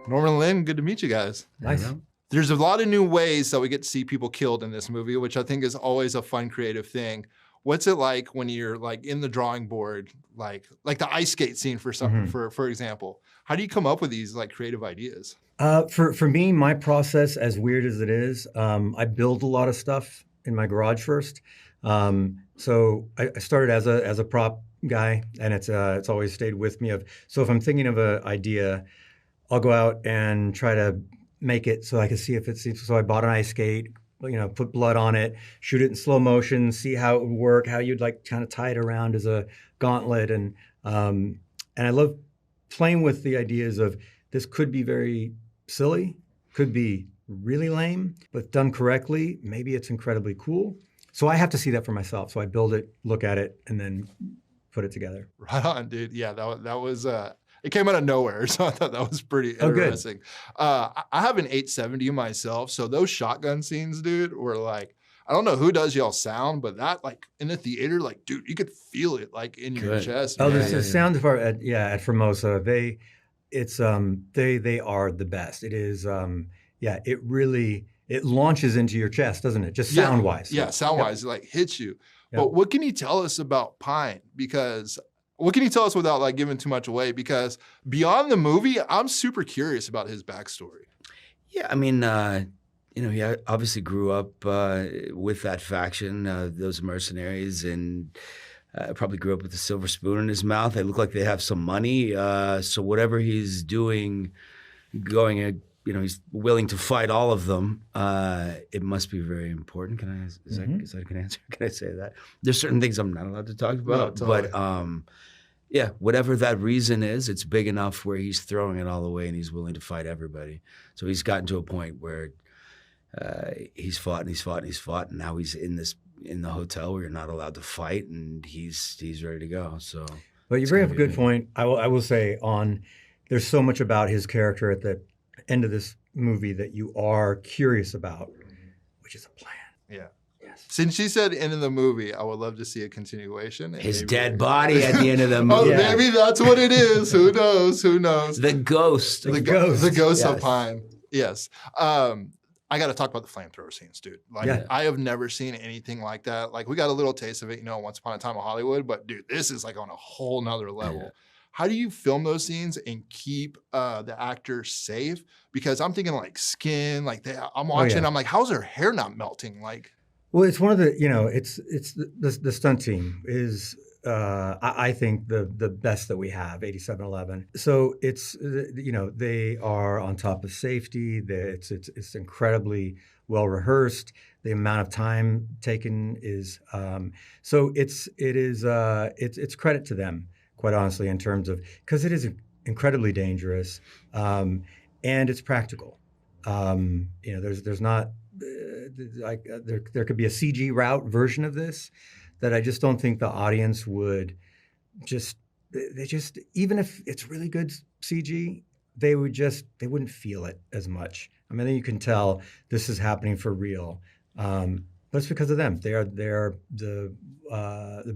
Norman and Len, good to meet you guys. Nice. There's a lot of new ways that we get to see people killed in this movie, which I think is always a fun, creative thing. What's it like when you're like in the drawing board, like the ice skate scene for something, for example? How do you come up with these like creative ideas? For me, my process, as weird as it is, I build a lot of stuff in my garage first. So I started as a prop guy, and it's always stayed with me. So if I'm thinking of an idea, I'll go out and try to make it so I can see if it's. So I bought an ice skate, put blood on it, shoot it in slow motion, see how it would work, how you'd like kind of tie it around as a gauntlet, and I love playing with the ideas of this could be very silly, could be really lame, but done correctly, maybe it's incredibly cool. So I have to see that for myself. So I build it, look at it, and then put it together. Right on, dude. Yeah, that was it came out of nowhere, so I thought that was pretty interesting. I have an 870 myself, so those shotgun scenes, dude, were like, I don't know who does y'all sound, but that like in the theater, like, dude, you could feel it like in your chest. Oh, the sound part at Formosa, they are the best. It is, it launches into your chest, doesn't it? Just sound wise. Yeah, sound wise, it like hits you. Yep. But what can you tell us about Pine? Because what can you tell us without like giving too much away? Because beyond the movie, I'm super curious about his backstory. Yeah, I mean, he obviously grew up with that faction, those mercenaries, and probably grew up with a silver spoon in his mouth. They look like they have some money. So whatever he's doing, he's willing to fight all of them. It must be very important. Is that a good answer? Can I say that? There's certain things I'm not allowed to talk about. No, totally. But whatever that reason is, it's big enough where he's throwing it all away and he's willing to fight everybody. So he's gotten to a point where he's fought and he's fought and he's fought, and now he's in the hotel where you're not allowed to fight, and he's ready to go. So, but you bring up a good point. I will say there's so much about his character at the end of this movie that you are curious about, which is a plan. Yeah. Yes. Since she said end of the movie, I would love to see a continuation. His dead body at the end of the movie. Maybe that's what it is. Who knows? Who knows? The ghost. The ghost of Pine. Yes. I got to talk about the flamethrower scenes, dude. I have never seen anything like that. Like, we got a little taste of it, Once Upon a Time in Hollywood, but dude, this is like on a whole nother level. Yeah. How do you film those scenes and keep the actors safe? Because I'm thinking like skin, I'm watching, I'm like, how's her hair not melting? Well, it's one of the, it's the stunt team is, I think the best that we have, 8711. So it's, they are on top of safety. It's incredibly well rehearsed. The amount of time taken is, so it's credit to them, quite honestly, in terms of, because it is incredibly dangerous, and it's practical. There's not there could be a CG route version of this that I just don't think the audience would they even if it's really good CG, they wouldn't feel it as much. I mean, you can tell this is happening for real. But it's because of them. They are the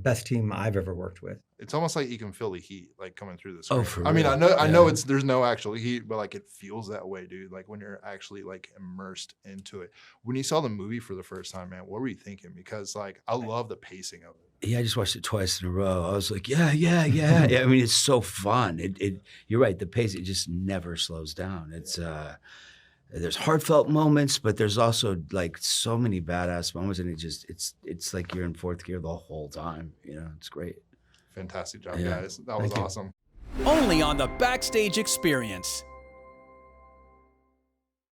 best team I've ever worked with. It's almost like you can feel the heat coming through the screen. Oh, for real. I mean, I know there's no actual heat, but it feels that way, dude. Like when you're actually immersed into it. When you saw the movie for the first time, man, what were you thinking? Because I love the pacing of it. Yeah, I just watched it twice in a row. I was like, yeah. I mean, it's so fun. You're right. The pace, it just never slows down. It's there's heartfelt moments, but there's also so many badass moments, and it's like you're in fourth gear the whole time. It's great. Fantastic job, guys. That was awesome. Only on the Backstage Experience.